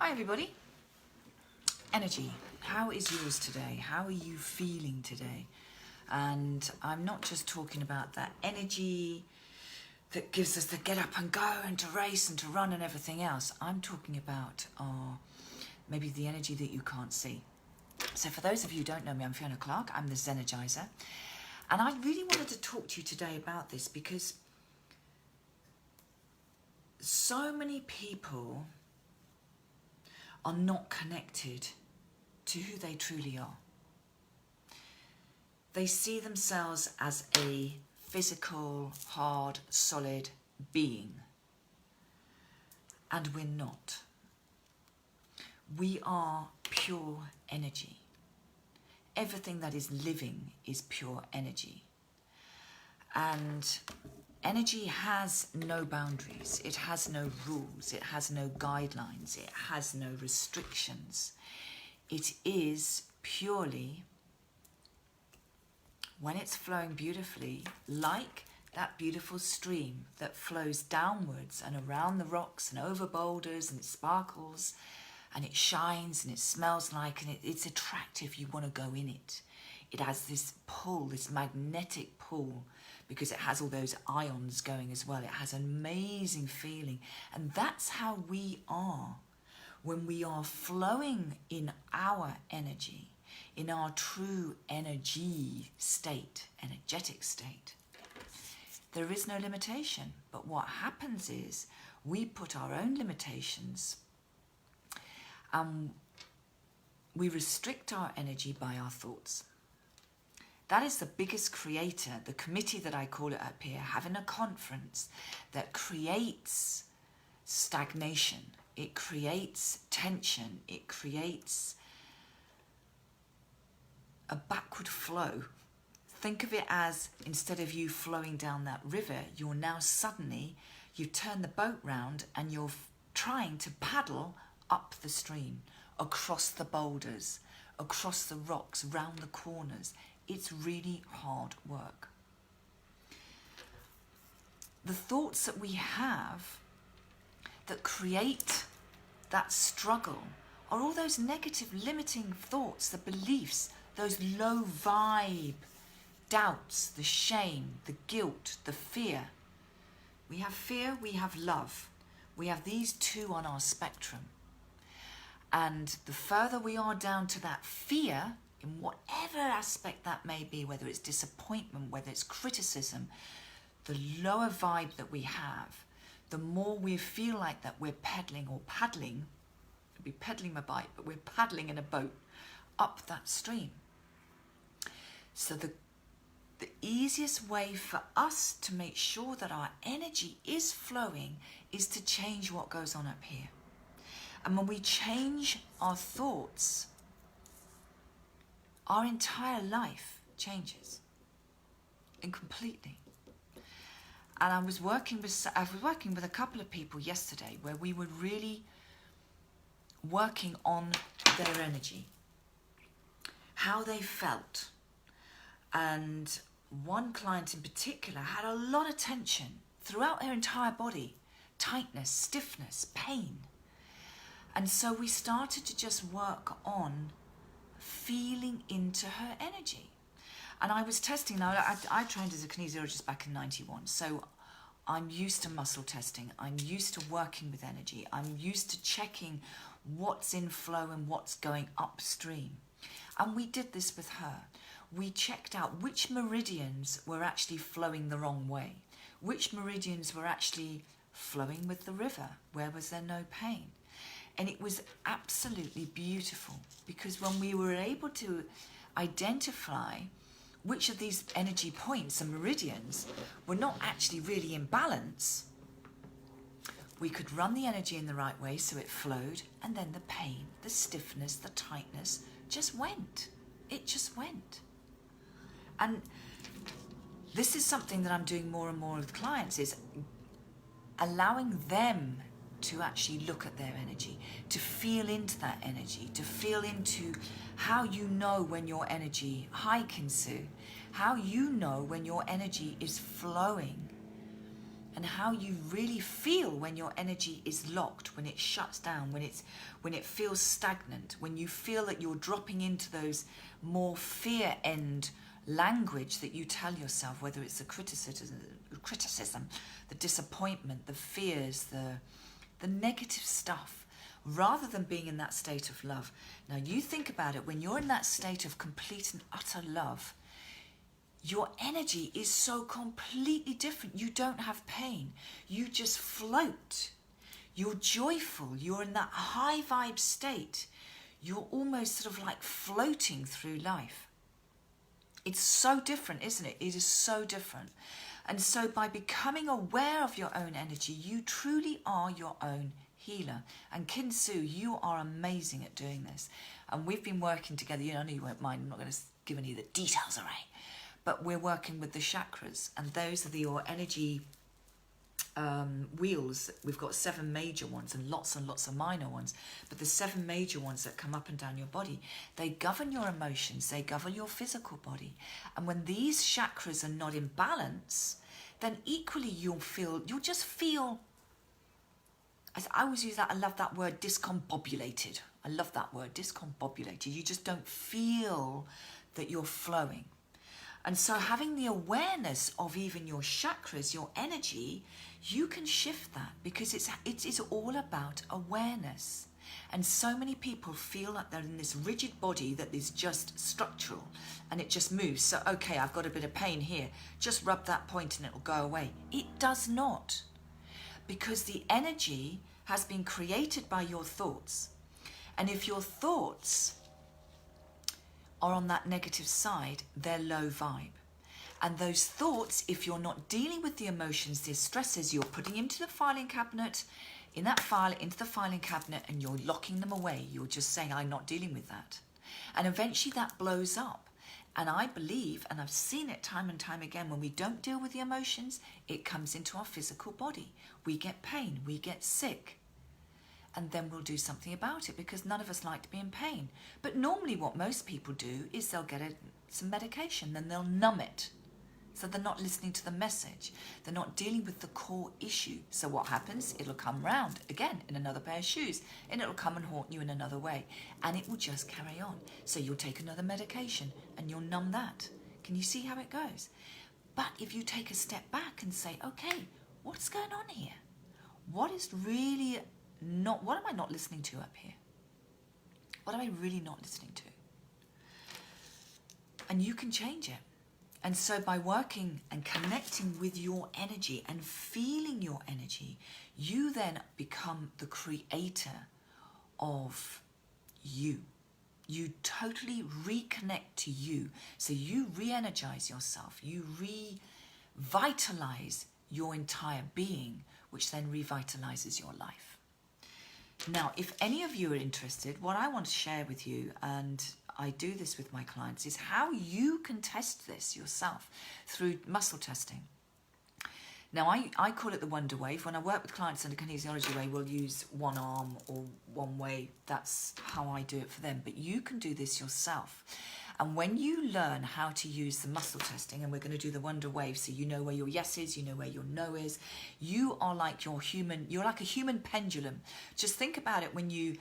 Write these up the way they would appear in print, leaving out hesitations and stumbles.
Hi everybody. Energy. How is yours today? How are you feeling today? And I'm not just talking about that energy that gives us the get up and go and to race and to run and everything else. I'm talking about maybe the energy that you can't see. So for those of you who don't know me, I'm Fiona Clark. I'm the Zenergizer. And I really wanted to talk to you today about this because so many people are not connected to who they truly are. They see themselves as a physical, hard, solid being. And we're not. We are pure energy. Everything that is living is pure energy. And energy has no boundaries, it has no rules, it has no guidelines, it has no restrictions. It is purely, when it's flowing beautifully, like that beautiful stream that flows downwards and around the rocks and over boulders, and it sparkles and it shines and it smells like, and it's attractive, you want to go in it. It has this pull, this magnetic pull, because it has all those ions going as well. It has an amazing feeling. And that's how we are when we are flowing in our energy, in our true energy state, energetic state. There is no limitation. But what happens is we put our own limitations. We restrict our energy by our thoughts. That is the biggest creator, the committee that I call it up here, having a conference that creates stagnation. It creates tension. It creates a backward flow. Think of it as, instead of you flowing down that river, you're now suddenly, you've turned the boat round and you're trying to paddle up the stream, across the boulders, across the rocks, round the corners. It's really hard work. The thoughts that we have that create that struggle are all those negative limiting thoughts, the beliefs, those low vibe doubts, the shame, the guilt, the fear. We have fear, we have love. We have these two on our spectrum. And the further we are down to that fear, in whatever aspect that may be, whether it's disappointment, whether it's criticism, the lower vibe that we have, the more we feel like that we're pedaling or paddling, I'd be pedaling my bike, but we're paddling in a boat up that stream. So the easiest way for us to make sure that our energy is flowing is to change what goes on up here. And when we change our thoughts, our entire life changes, and completely. And I was working with a couple of people yesterday where we were really working on their energy, how they felt. And one client in particular had a lot of tension throughout her entire body, tightness, stiffness, pain. And so we started to just work on feeling into her energy. And I was testing. Now, I trained as a kinesiologist back in 91, so I'm used to muscle testing. I'm used to working with energy. I'm used to checking what's in flow and what's going upstream. And we did this with her. We checked out which meridians were actually flowing the wrong way, which meridians were actually flowing with the river, where was there no pain. And it was absolutely beautiful, because when we were able to identify which of these energy points and meridians were not actually really in balance, we could run the energy in the right way so it flowed, and then the pain, the stiffness, the tightness just went. It just went. And this is something that I'm doing more and more with clients, is allowing them to actually look at their energy, to feel into that energy, to feel into how you know when your energy, hi Kinsu, how you know when your energy is flowing and how you really feel when your energy is locked, when it shuts down, when it feels stagnant, when you feel that you're dropping into those more fear end language that you tell yourself, whether it's the criticism, the disappointment, the fears, the negative stuff, rather than being in that state of love. Now you think about it, when you're in that state of complete and utter love, your energy is so completely different. You don't have pain. You just float. You're joyful. You're in that high vibe state. You're almost sort of like floating through life. It's so different, isn't it? It is so different. And so by becoming aware of your own energy, you truly are your own healer. And Kinsu, you are amazing at doing this. And we've been working together. I know you won't mind. I'm not going to give any of the details away. But we're working with the chakras, and those are your energy wheels. We've got 7 major ones and lots of minor ones. But the 7 major ones that come up and down your body, they govern your emotions, they govern your physical body. And when these chakras are not in balance, then equally you'll just feel, as I always use that, I love that word, discombobulated. I love that word, discombobulated. You just don't feel that you're flowing. And so having the awareness of even your chakras, your energy, you can shift that, because it is all about awareness. And so many people feel like they're in this rigid body that is just structural and it just moves. So, okay, I've got a bit of pain here. Just rub that point and it'll go away. It does not, because the energy has been created by your thoughts. And if your thoughts are on that negative side, they're low vibe. And those thoughts, if you're not dealing with the emotions, the stresses, you're putting into the filing cabinet, in that file, into the filing cabinet, and you're locking them away. You're just saying, I'm not dealing with that. And eventually that blows up. And I believe, and I've seen it time and time again, when we don't deal with the emotions, it comes into our physical body. We get pain, we get sick. And then we'll do something about it, because none of us like to be in pain. But normally what most people do is they'll get some medication, then they'll numb it. So they're not listening to the message. They're not dealing with the core issue. So what happens? It'll come round again in another pair of shoes, and it'll come and haunt you in another way. And it will just carry on. So you'll take another medication and you'll numb that. Can you see how it goes? But if you take a step back and say, okay, what's going on here? What am I not listening to up here? What am I really not listening to? And you can change it. And so by working and connecting with your energy and feeling your energy, you then become the creator of you. You totally reconnect to you. So you re-energize yourself. You revitalize your entire being, which then revitalizes your life. Now, if any of you are interested, what I want to share with you, and I do this with my clients, is how you can test this yourself through muscle testing. Now, I call it the Wonder Wave. When I work with clients in the kinesiology way, we'll use one arm or one way. That's how I do it for them. But you can do this yourself. And when you learn how to use the muscle testing, and we're going to do the Wonder Wave, so you know where your yes is, you know where your no is, you're like a human pendulum. Just think about it when you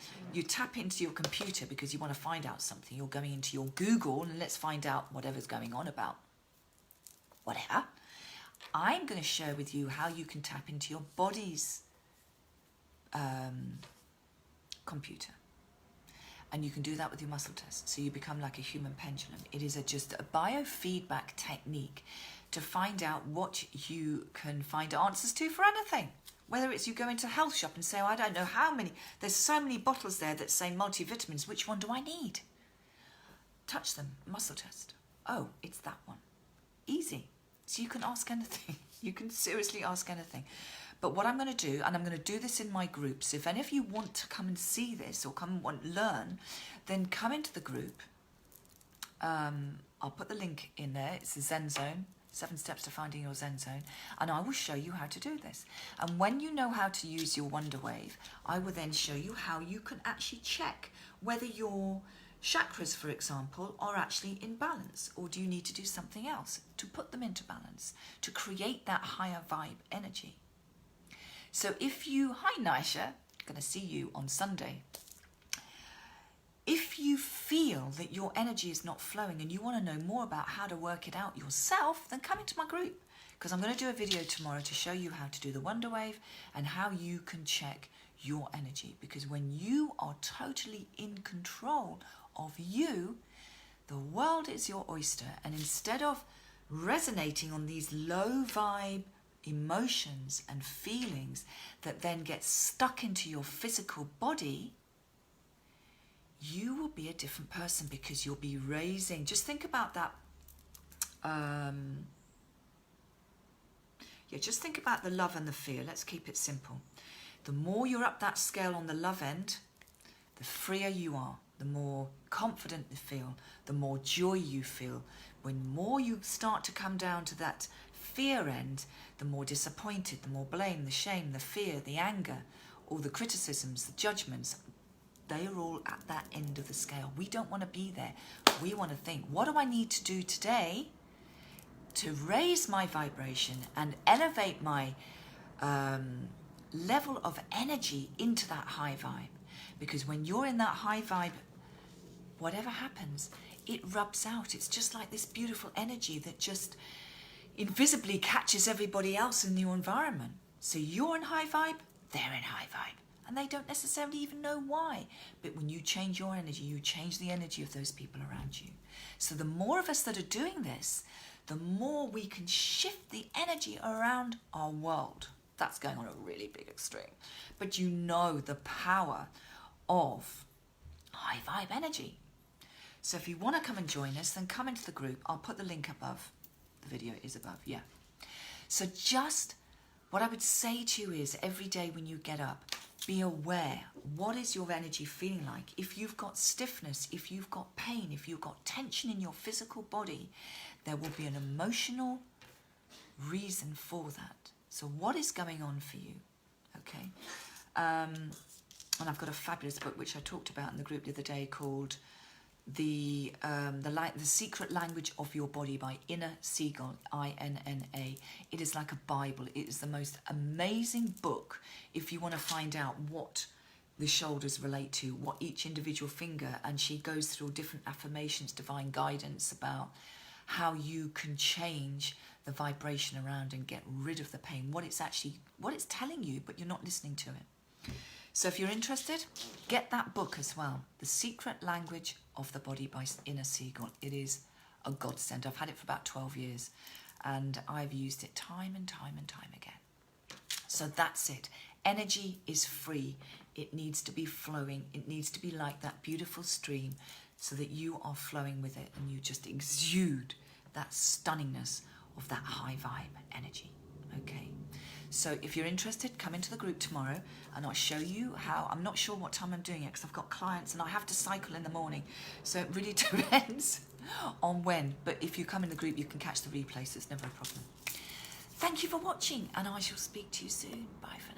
tap into your computer because you want to find out something. You're going into your Google and let's find out whatever's going on about whatever. I'm going to share with you how you can tap into your body's computer. And you can do that with your muscle test. So you become like a human pendulum. It is just a biofeedback technique to find out what you can find answers to for anything. Whether it's you go into a health shop and say, oh, I don't know how many, there's so many bottles there that say multivitamins, which one do I need? Touch them, muscle test. Oh, it's that one. Easy. So you can ask anything. You can seriously ask anything. But what I'm going to do, and I'm going to do this in my groups, if any of you want to come and see this or come and learn, then come into the group. I'll put the link in there. It's the Zen Zone, 7 Steps to Finding Your Zen Zone. And I will show you how to do this. And when you know how to use your Wonder Wave, I will then show you how you can actually check whether your chakras, for example, are actually in balance, or do you need to do something else to put them into balance, to create that higher vibe energy. So hi Nisha, going to see you on Sunday. If you feel that your energy is not flowing and you want to know more about how to work it out yourself, then come into my group, because I'm going to do a video tomorrow to show you how to do the Wonder Wave and how you can check your energy. Because when you are totally in control of you, the world is your oyster. And instead of resonating on these low vibe emotions and feelings that then get stuck into your physical body, you will be a different person, because you'll be raising. Just think about that. Just think about the love and the fear. Let's keep it simple. The more you're up that scale on the love end, the freer you are, the more confident you feel, the more joy you feel. When more you start to come down to that fear end, the more disappointed, the more blame, the shame, the fear, the anger, all the criticisms, the judgments, they are all at that end of the scale. We don't want to be there. We want to think, what do I need to do today to raise my vibration and elevate my level of energy into that high vibe? Because when you're in that high vibe, whatever happens, it rubs out. It's just like this beautiful energy that just invisibly catches everybody else in your environment. So you're in high vibe, they're in high vibe. And they don't necessarily even know why. But when you change your energy, you change the energy of those people around you. So the more of us that are doing this, the more we can shift the energy around our world. That's going on a really big extreme. But you know the power of high vibe energy. So if you want to come and join us, then come into the group. I'll put the link above. The video is above, yeah. So just what I would say to you is, every day when you get up, be aware, what is your energy feeling like? If you've got stiffness, if you've got pain, if you've got tension in your physical body, there will be an emotional reason for that. So what is going on for you? Okay. And I've got a fabulous book which I talked about in the group the other day called The Secret Language of Your Body by Inna Siegel, I-N-N-A. It is like a Bible. It is the most amazing book if you want to find out what the shoulders relate to, what each individual finger, and she goes through different affirmations, divine guidance about how you can change the vibration around and get rid of the pain, what it's telling you, but you're not listening to it. So if you're interested, get that book as well, The Secret Language of the Body by Inna Siegel. It is a godsend. I've had it for about 12 years and I've used it time and time and time again. So that's it. Energy is free. It needs to be flowing. It needs to be like that beautiful stream so that you are flowing with it and you just exude that stunningness of that high vibe energy. Okay. So if you're interested, come into the group tomorrow and I'll show you how. I'm not sure what time I'm doing it because I've got clients and I have to cycle in the morning. So it really depends on when. But if you come in the group, you can catch the replay, so it's never a problem. Thank you for watching and I shall speak to you soon. Bye for now.